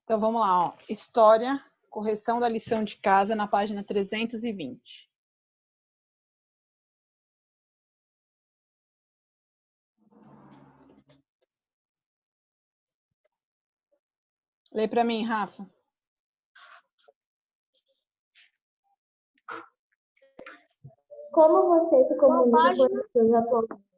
Então, vamos lá, ó. História, correção da lição de casa na página 320. Lê para mim, Rafa. Como você se comunica com as pessoas atualmente?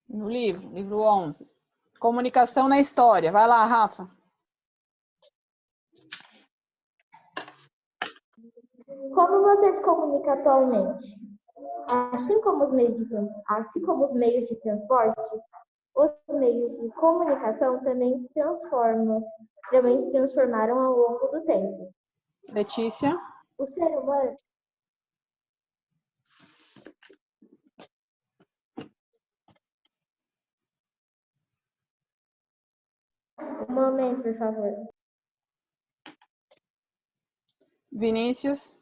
No livro 11. Comunicação na história. Vai lá, Rafa. Como você se comunica atualmente? Assim como os meios de transporte, os meios de comunicação também se transformaram ao longo do tempo. Letícia. O ser humano. Um momento, por favor. Vinícius.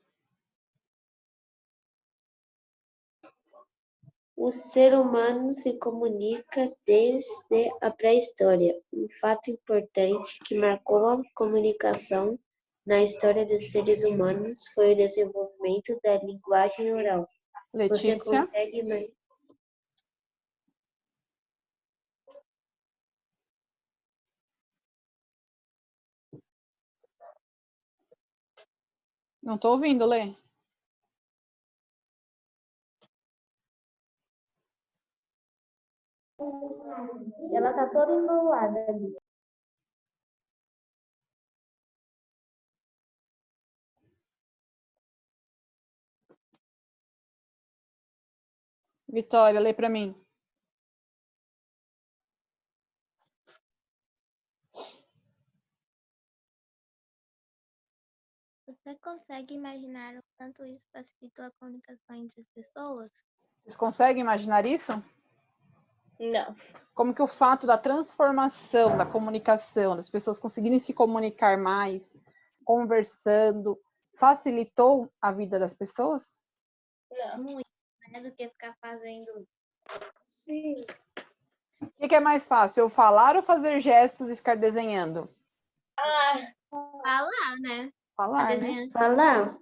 O ser humano se comunica desde a pré-história. Um fato importante que marcou a comunicação na história dos seres humanos foi o desenvolvimento da linguagem oral. Você Letícia. consegue Não estou ouvindo, Lê. Ela tá toda embolada ali. Vitória, lê para mim. Você consegue imaginar o quanto isso facilitou a comunicação entre as pessoas? Vocês conseguem imaginar isso? Não. Como que o fato da transformação da comunicação, das pessoas conseguirem se comunicar mais, conversando, facilitou a vida das pessoas? Não. Muito, né? Do que ficar fazendo. Sim. O que é mais fácil, eu falar ou fazer gestos e ficar desenhando? Falar, né? Falar, né? Desenhando. falar?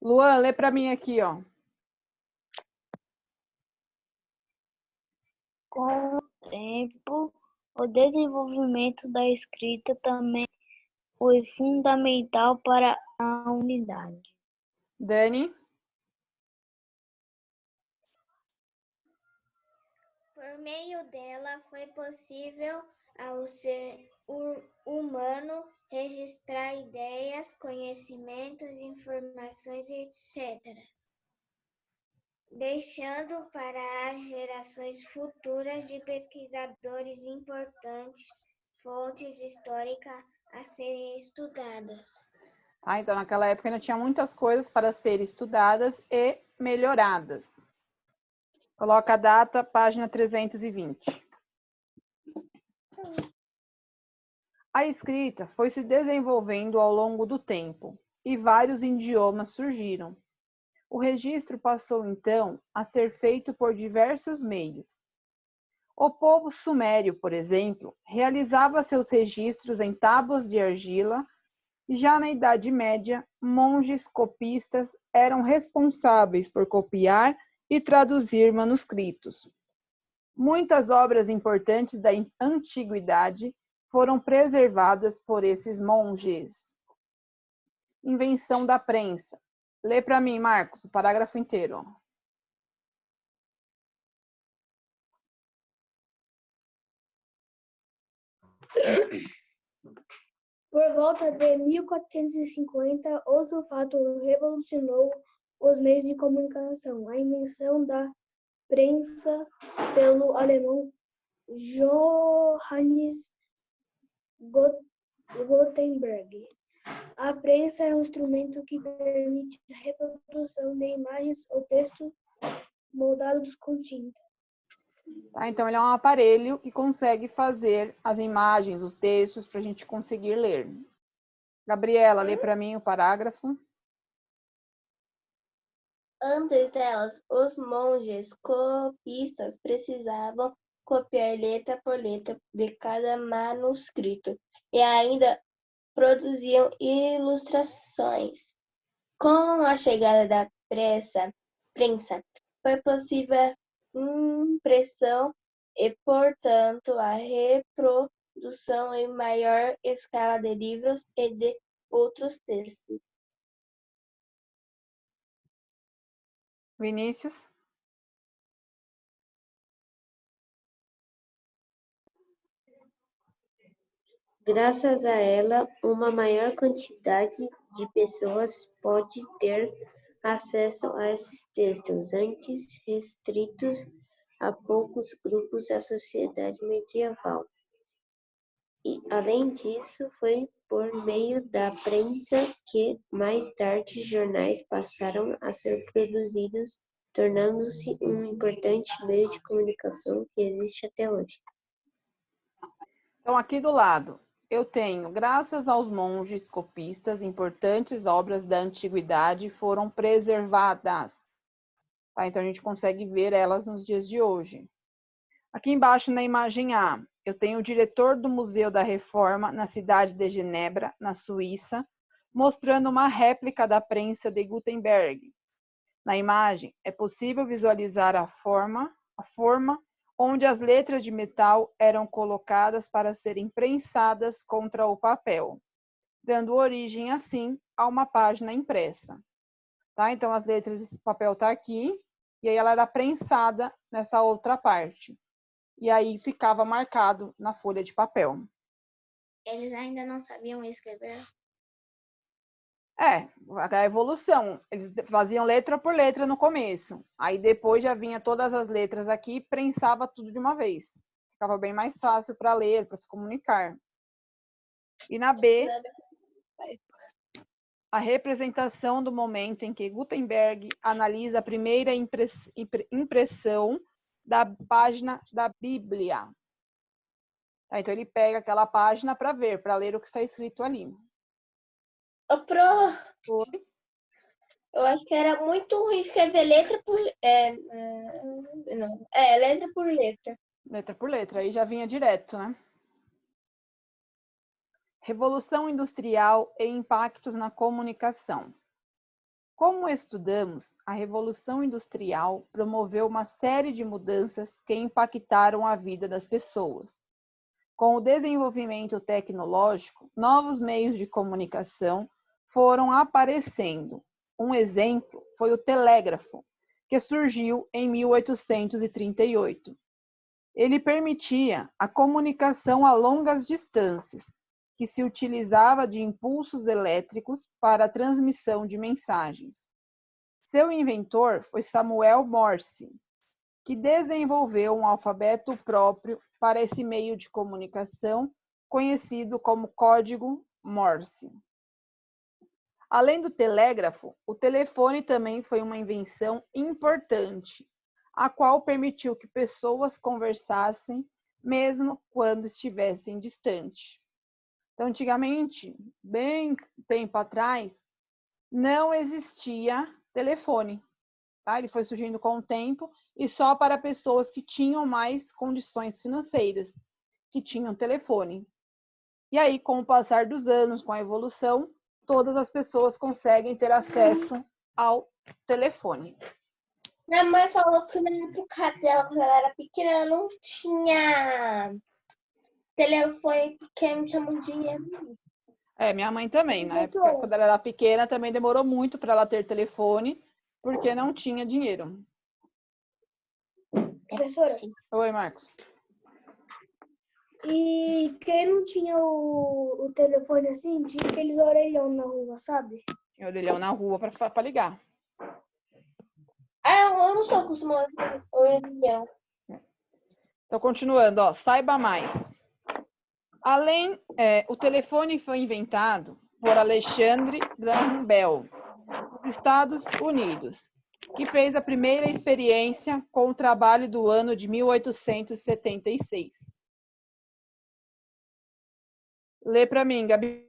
Luan, lê para mim aqui, ó. Com o tempo, o desenvolvimento da escrita também foi fundamental para a humanidade. Dani? Por meio dela, foi possível ao ser humano registrar ideias, conhecimentos, informações, etc., deixando para as gerações futuras de pesquisadores importantes fontes históricas a serem estudadas. Tá, então, naquela época ainda tinha muitas coisas para serem estudadas e melhoradas. Coloca a data, página 320. A escrita foi se desenvolvendo ao longo do tempo e vários idiomas surgiram. O registro passou, então, a ser feito por diversos meios. O povo sumério, por exemplo, realizava seus registros em tábuas de argila. Já na Idade Média, monges copistas eram responsáveis por copiar e traduzir manuscritos. Muitas obras importantes da antiguidade foram preservadas por esses monges. Invenção da prensa. Lê para mim, Marcos, o parágrafo inteiro. Por volta de 1450, outro fato revolucionou os meios de comunicação: a invenção da prensa pelo alemão Johannes Gutenberg. A prensa é um instrumento que permite a reprodução de imagens ou textos moldados com tinta. Tá? Então, ele é um aparelho que consegue fazer as imagens, os textos, para a gente conseguir ler. Gabriela, lê para mim o parágrafo. Antes delas, os monges copistas precisavam copiar letra por letra de cada manuscrito e ainda produziam ilustrações. Com a chegada da prensa, foi possível a impressão e, portanto, a reprodução em maior escala de livros e de outros textos. Vinícius? Graças a ela, uma maior quantidade de pessoas pode ter acesso a esses textos, antes restritos a poucos grupos da sociedade medieval. E, além disso, foi por meio da prensa que, mais tarde, jornais passaram a ser produzidos, tornando-se um importante meio de comunicação que existe até hoje. Então, aqui do lado, eu tenho, graças aos monges copistas, importantes obras da antiguidade foram preservadas. Tá? Então, a gente consegue ver elas nos dias de hoje. Aqui embaixo, na imagem A, eu tenho o diretor do Museu da Reforma na cidade de Genebra, na Suíça, mostrando uma réplica da prensa de Gutenberg. Na imagem, é possível visualizar a forma onde as letras de metal eram colocadas para serem prensadas contra o papel, dando origem, assim, a uma página impressa. Tá? Então, as letras, esse papel está aqui, e aí ela era prensada nessa outra parte. E aí ficava marcado na folha de papel. Eles ainda não sabiam escrever? A evolução. Eles faziam letra por letra no começo. Aí depois já vinha todas as letras aqui e prensava tudo de uma vez. Ficava bem mais fácil para ler, para se comunicar. E na B, a representação do momento em que Gutenberg analisa a primeira impressão da página da Bíblia. Tá, então ele pega aquela página para ver, para ler o que está escrito ali. Foi. Eu acho que era muito ruim escrever letra por letra por letra. Letra por letra, aí já vinha direto, né? Revolução Industrial e impactos na comunicação. Como estudamos, a Revolução Industrial promoveu uma série de mudanças que impactaram a vida das pessoas. Com o desenvolvimento tecnológico, novos meios de comunicação foram aparecendo. Um exemplo foi o telégrafo, que surgiu em 1838. Ele permitia a comunicação a longas distâncias, que se utilizava de impulsos elétricos para a transmissão de mensagens. Seu inventor foi Samuel Morse, que desenvolveu um alfabeto próprio para esse meio de comunicação, conhecido como código Morse. Além do telégrafo, o telefone também foi uma invenção importante, a qual permitiu que pessoas conversassem mesmo quando estivessem distantes. Então, antigamente, bem tempo atrás, não existia telefone. Tá? Ele foi surgindo com o tempo e só para pessoas que tinham mais condições financeiras, que tinham telefone. E aí, com o passar dos anos, com a evolução, todas as pessoas conseguem ter acesso ao telefone. Minha mãe falou que na época dela, quando ela era pequena, não tinha telefone porque não tinha muito dinheiro. Minha mãe também. Na época, quando ela era pequena, também demorou muito para ela ter telefone, porque não tinha dinheiro. Professora, Oi, Marcos. e quem não tinha o telefone assim, tinha aqueles orelhão na rua, sabe? Tinha orelhão na rua para ligar. Eu não sou acostumada com orelhão. Então, continuando, ó, saiba mais. O telefone foi inventado por Alexandre Graham Bell, nos Estados Unidos, que fez a primeira experiência com o trabalho do ano de 1876. Lê para mim, Gabi.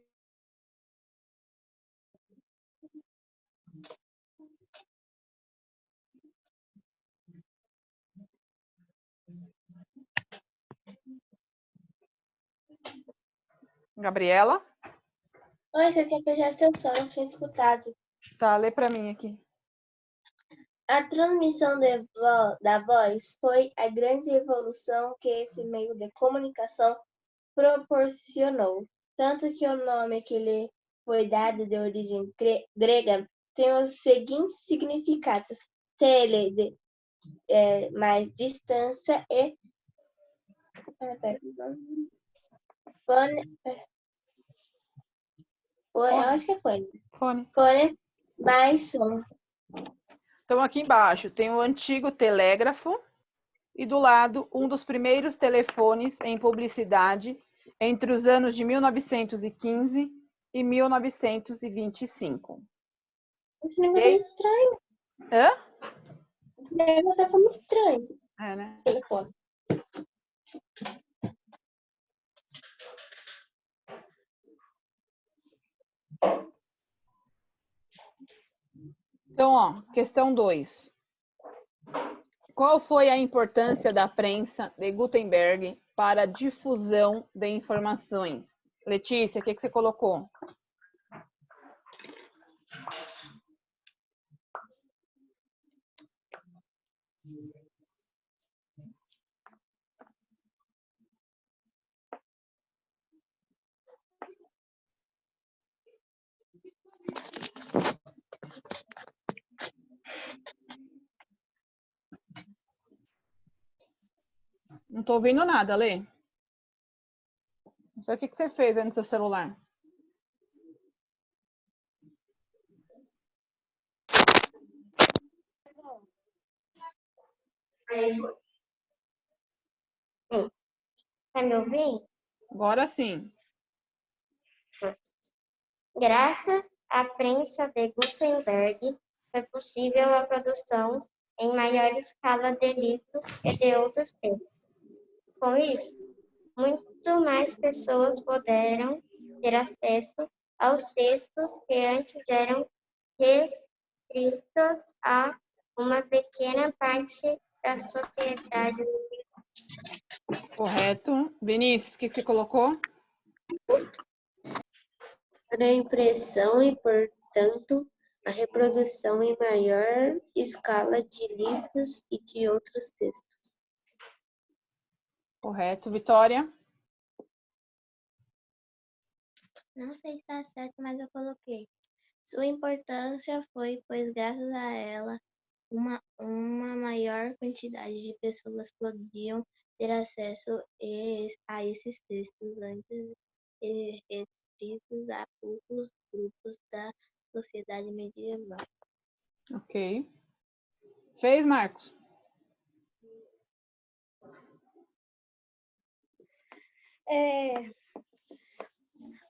Gabriela? Oi, você tinha fechado seu som, não tinha escutado. Tá, lê para mim aqui. A transmissão da voz foi a grande evolução que esse meio de comunicação proporcionou. Tanto que o nome que lhe foi dado de origem grega tem os seguintes significados: tele, mais distância, e fone, eu acho que é fone. Fone mais som. Então, aqui embaixo tem o antigo telégrafo e do lado um dos primeiros telefones em publicidade entre os anos de 1915 e 1925. Esse negócio é estranho. Hã? Esse negócio foi muito estranho. É, né? Telefone. Então, ó, questão 2. Qual foi a importância da prensa de Gutenberg para a difusão de informações? Letícia, o que você colocou? Não estou ouvindo nada, Lê. Não sei o que você fez aí no seu celular. Tá me ouvindo? Agora sim. Graças à prensa de Gutenberg, foi possível a produção em maior escala de livros e de outros textos. Com isso, muito mais pessoas puderam ter acesso aos textos que antes eram restritos a uma pequena parte da sociedade. Correto. Vinícius, o que você colocou? A impressão e, portanto, a reprodução em maior escala de livros e de outros textos. Correto. Vitória? Não sei se está certo, mas eu coloquei. Sua importância foi, pois graças a ela, uma maior quantidade de pessoas podiam ter acesso a esses textos antes restritos a poucos grupos da sociedade medieval. Ok. Fez, Marcos?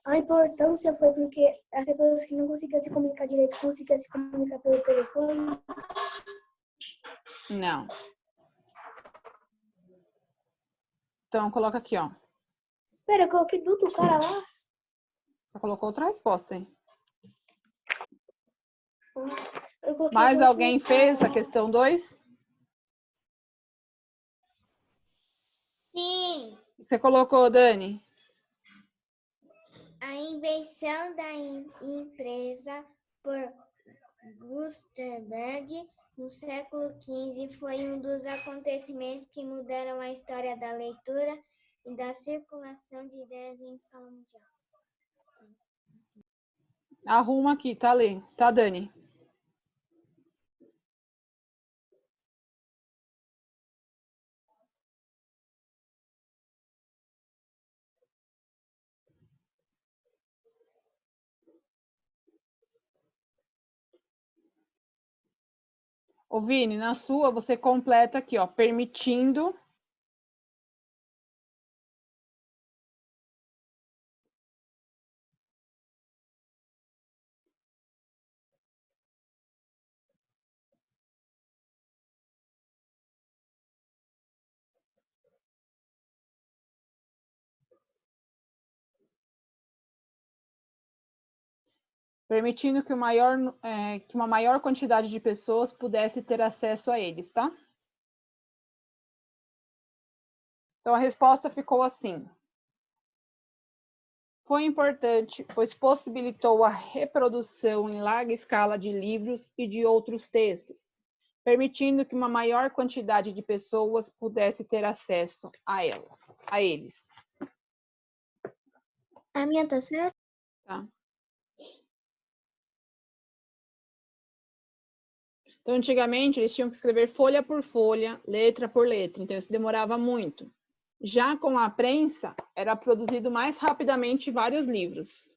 A importância foi porque as pessoas que não conseguiam se comunicar direito conseguiam se comunicar pelo telefone. Não. Então, coloca aqui, ó. Pera, eu coloquei do outro cara lá. Você colocou outra resposta, hein? Mais alguém fez a questão 2? Sim, O que você colocou, Dani? a invenção da empresa por Gutenberg no século XV foi um dos acontecimentos que mudaram a história da leitura e da circulação de ideias em escala mundial. Arruma aqui, tá, Lê? Tá, Dani? Ô, Vini, na sua, você completa aqui, ó, permitindo. Permitindo que uma maior quantidade de pessoas pudesse ter acesso a eles, tá? Então, a resposta ficou assim. Foi importante, pois possibilitou a reprodução em larga escala de livros e de outros textos, permitindo que uma maior quantidade de pessoas pudesse ter acesso a eles. A minha tá certa? Tá? Então, antigamente, eles tinham que escrever folha por folha, letra por letra, então isso demorava muito. Já com a prensa, era produzido mais rapidamente vários livros.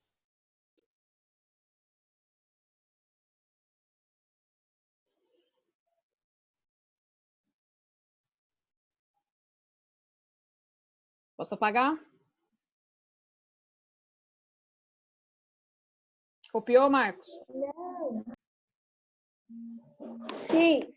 Posso apagar? Copiou, Marcos? Sim.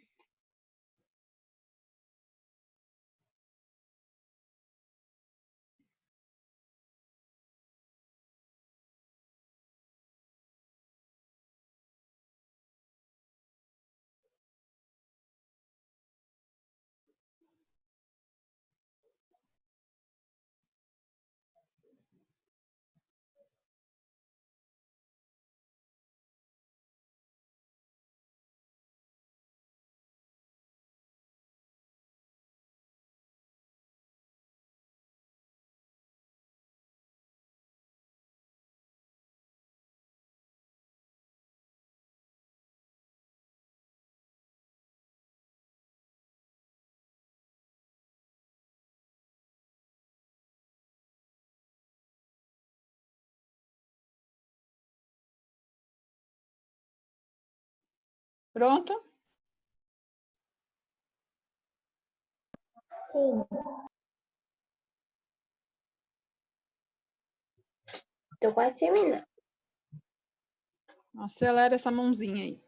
Pronto? Sim. Tô quase terminando. Acelera essa mãozinha aí.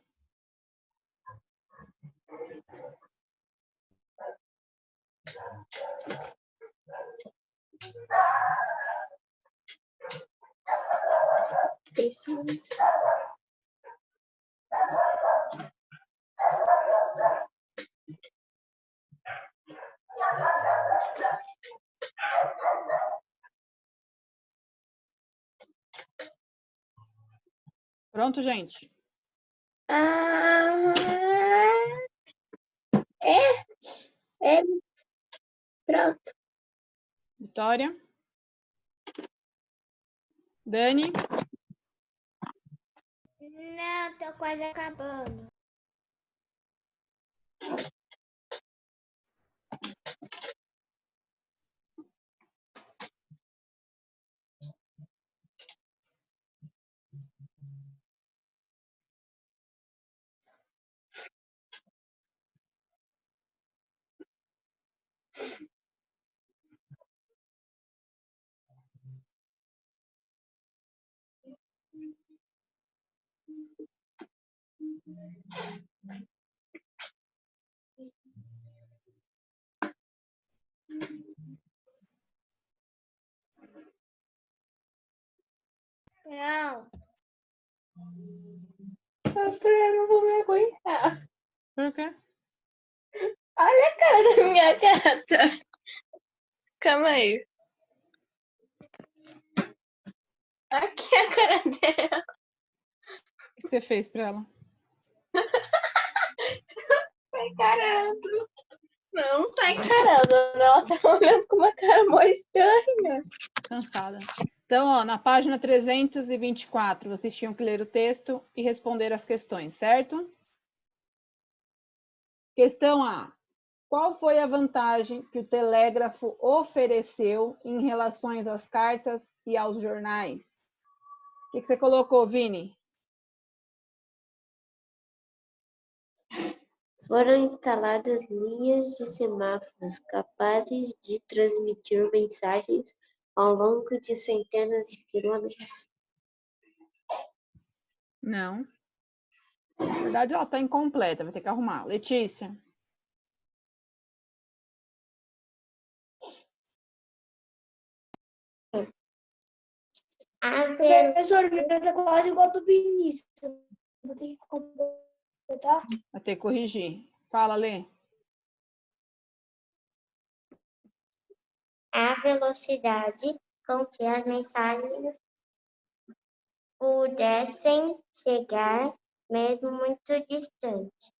Isso. Pronto, gente? Ah, é. Pronto. Vitória? Dani? Não, tô quase acabando. Não. Eu não vou me aguentar. Por quê? Olha a cara da minha gata. Calma aí. Aqui a cara dela. O que você fez para ela? Tá encarando. Não tá encarando. Ela tá olhando com uma cara mó estranha. Cansada. Então, ó, na página 324, vocês tinham que ler o texto e responder as questões, certo? Questão A. Qual foi a vantagem que o telégrafo ofereceu em relação às cartas e aos jornais? O que você colocou, Vini? Foram instaladas linhas de semáforos capazes de transmitir mensagens ao longo de centenas de quilômetros. Não. Na verdade, ela está incompleta, vai ter que arrumar. Letícia? Professor, minha tá quase igual a do Vinícius. Vou ter que completar. Vai ter que corrigir. Fala, Lê. A velocidade com que as mensagens pudessem chegar mesmo muito distante.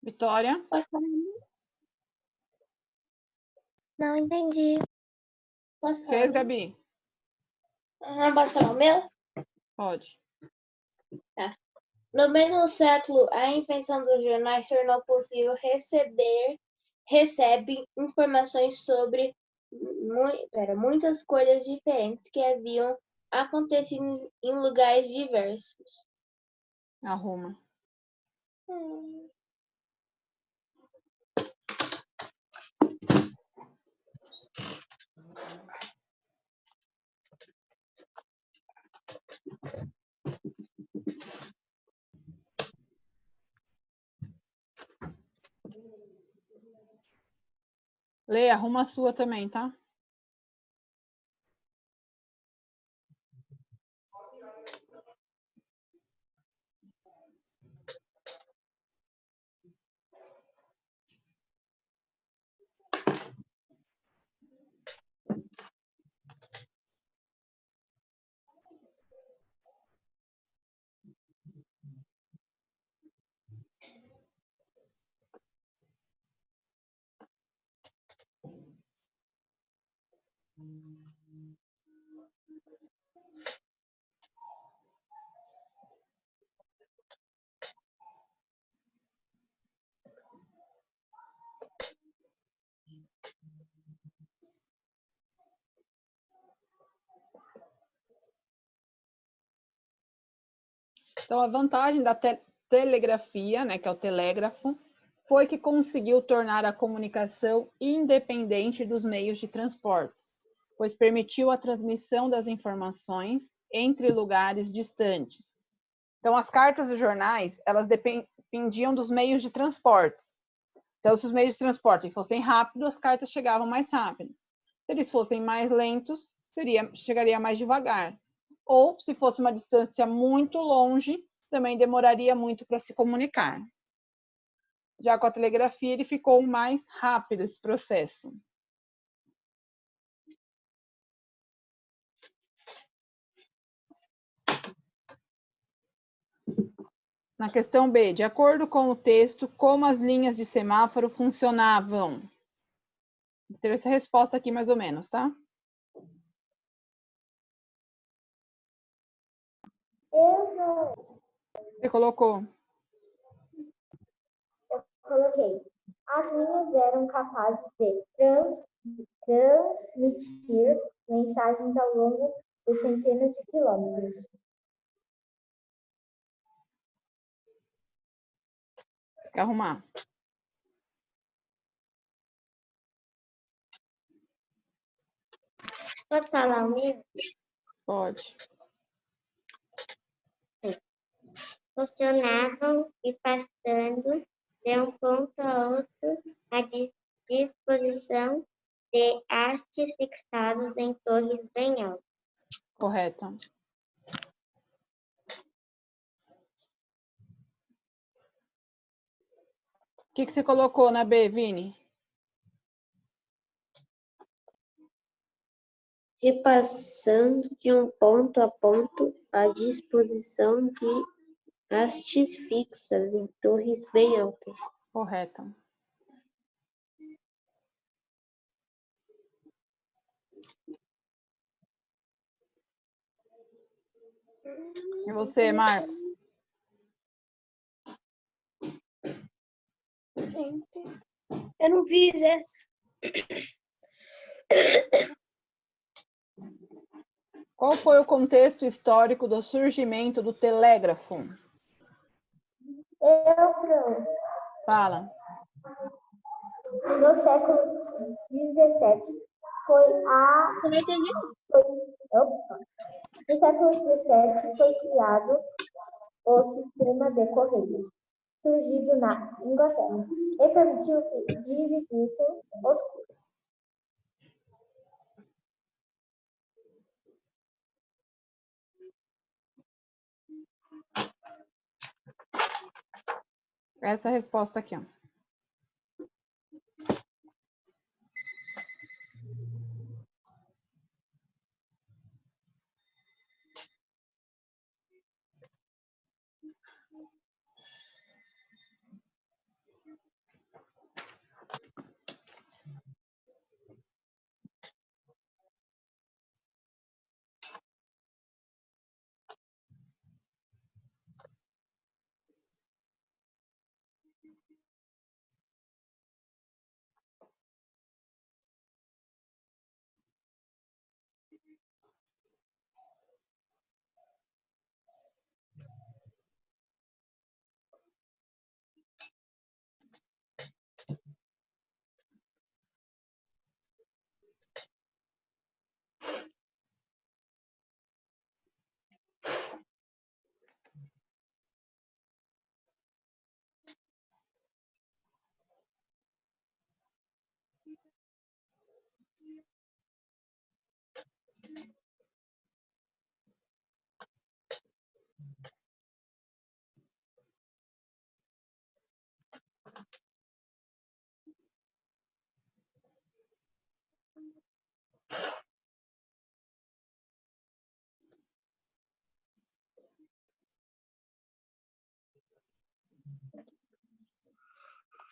Vitória? Pode falar. Não entendi. Posso falar? Fez, Gabi? Pode falar o meu? Pode. No mesmo século, a invenção dos jornais tornou possível recebe informações sobre muitas coisas diferentes que haviam acontecido em lugares diversos. Arruma. Lê, arruma a sua também, tá? Então, a vantagem da telegrafia, né, que é o telégrafo, foi que conseguiu tornar a comunicação independente dos meios de transporte, pois permitiu a transmissão das informações entre lugares distantes. Então, as cartas dos jornais, elas dependiam dos meios de transporte. Então, se os meios de transporte fossem rápidos, as cartas chegavam mais rápido. Se eles fossem mais lentos, chegaria mais devagar. Ou, se fosse uma distância muito longe, também demoraria muito para se comunicar. Já com a telegrafia, ele ficou mais rápido esse processo. Na questão B, de acordo com o texto, como as linhas de semáforo funcionavam? Vou ter essa resposta aqui mais ou menos, tá? Você colocou? Eu coloquei. As linhas eram capazes de transmitir mensagens ao longo de centenas de quilômetros. Tem que arrumar. Posso falar o meu? Pode. Funcionavam e passando de um ponto a outro à disposição de hastes fixados em torres bem altas. Correto. O que você colocou na B, Vini? Repassando de um ponto a ponto à disposição de hastes fixas em torres bem altas. Correto. E você, Marcos? Eu não fiz essa. Qual foi o contexto histórico do surgimento do telégrafo? Pronto. Fala. No século XVII Eu não entendi. No século XVII foi criado o sistema de correios, surgido na Inglaterra, e permitiu que dividissem os custos. Essa é a resposta aqui, ó.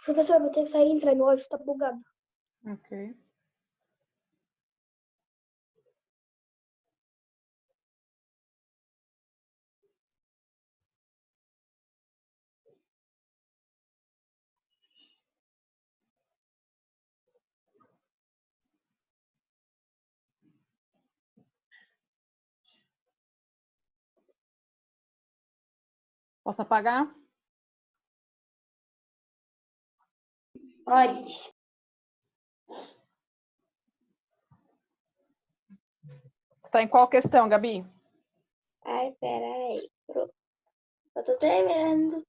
Professor, vou ter que sair e entrar. Meu áudio tá bugado. Ok. Posso apagar? Pode. Está em qual questão, Gabi? Ai, peraí. Eu tô terminando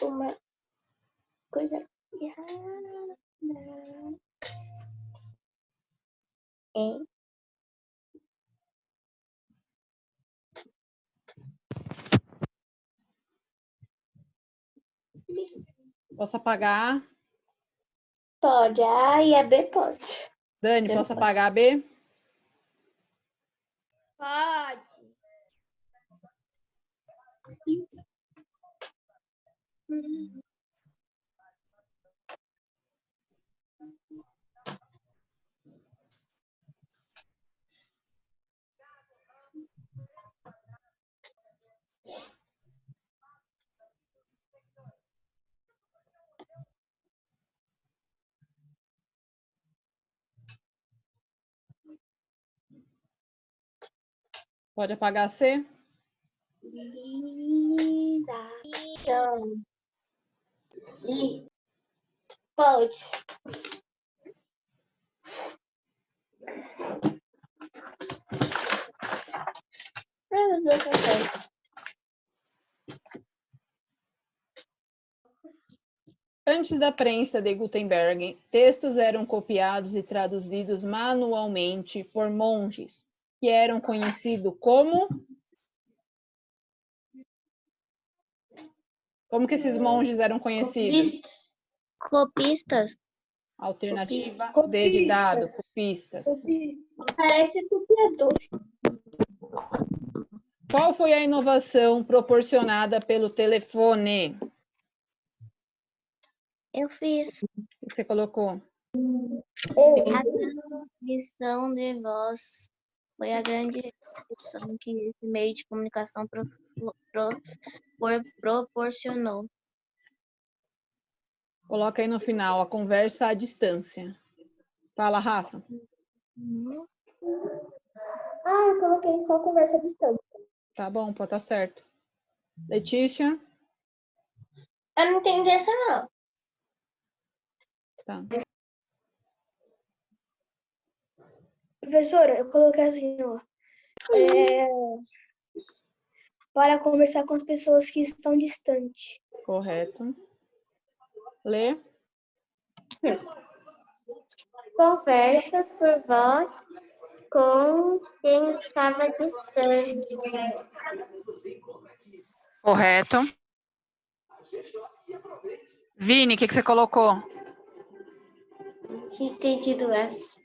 uma coisa errada. Hein? Posso apagar? Pode. A e a B pode. Dani, Eu posso posso. apagar a B? Pode. Pode apagar a C? Então, sim. Pode. Meu Deus do céu. Antes da prensa de Gutenberg, textos eram copiados e traduzidos manualmente por monges, que eram conhecidos como... Como que esses monges eram conhecidos? Copistas. Copistas. Alternativa Copistas. D de dado, copistas. Parece copiador. Qual foi a inovação proporcionada pelo telefone? Eu fiz. O que você colocou? A transmissão de voz foi a grande revolução que esse meio de comunicação proporcionou. Coloca aí no final, a conversa à distância. Fala, Rafa. Eu coloquei só conversa à distância. Tá bom, pode estar certo. Letícia? Eu não entendi essa, não. Tá. Professora, eu coloquei assim, ó. Para conversar com as pessoas que estão distantes. Correto. Lê. Conversas por voz com quem estava distante. Correto. Vini, o que você colocou? Tinha entendido essa.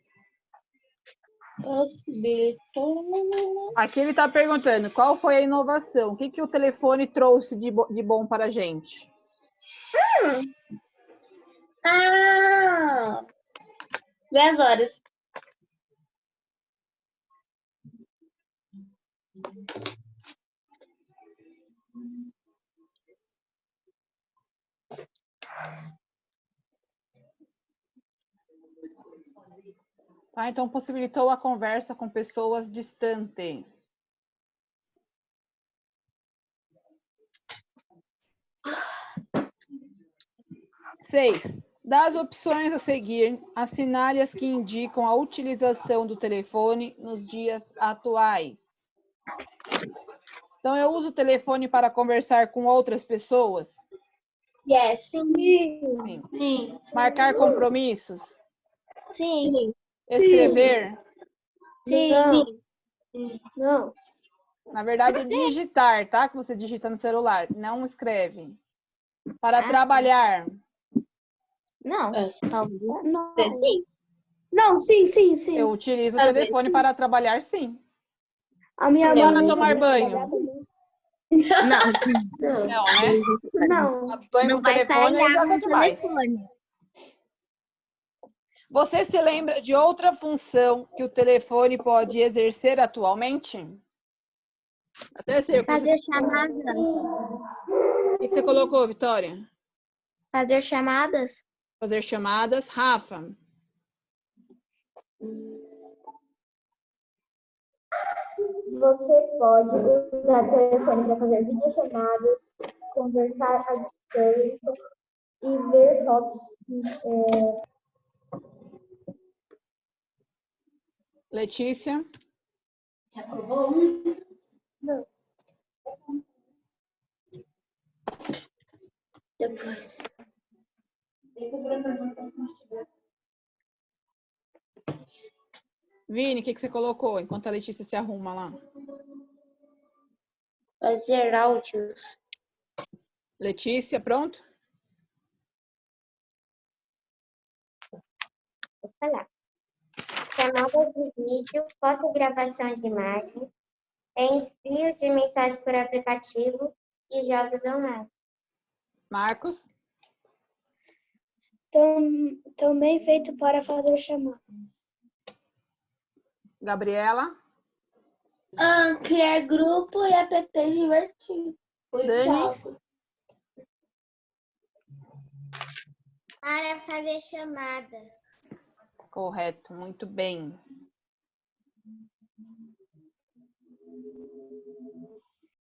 Aqui ele está perguntando qual foi a inovação, o que o telefone trouxe de bom para a gente? Ah! 10 horas. Tá, então possibilitou a conversa com pessoas distantes. Seis. Das opções a seguir, assinale as que indicam a utilização do telefone nos dias atuais. Então, eu uso o telefone para conversar com outras pessoas? Yes. Sim. Sim. Marcar compromissos? Sim. Escrever? Sim. Não. Na verdade, digitar, tá? Que você digita no celular, não escreve. Para trabalhar? Não. Talvez. Não. Sim. Não, sim. Eu utilizo o telefone para trabalhar, sim. A minha E mãe para usa tomar pra banho? trabalhar também. Não, Não. Não, né? Não. Põe não no vai telefone sair aí já água tá no demais. telefone. Você se lembra de outra função que o telefone pode exercer atualmente? Até sei o que Fazer você... chamadas. O que você colocou, Vitória? Fazer chamadas. Fazer chamadas. Rafa, Você pode usar o telefone para fazer videochamadas, conversar à distância e ver fotos. Letícia, Depois. Vini, o que você colocou enquanto a Letícia se arruma lá? Fazer áudios. Letícia, pronto? Vou falar. Chamadas de vídeo, fotogravação de imagens, envio de mensagens por aplicativo e jogos online. Marcos, Também feito para fazer chamadas. Gabriela, Criar grupo e app divertido. Dani, Para fazer chamadas. correto, muito bem.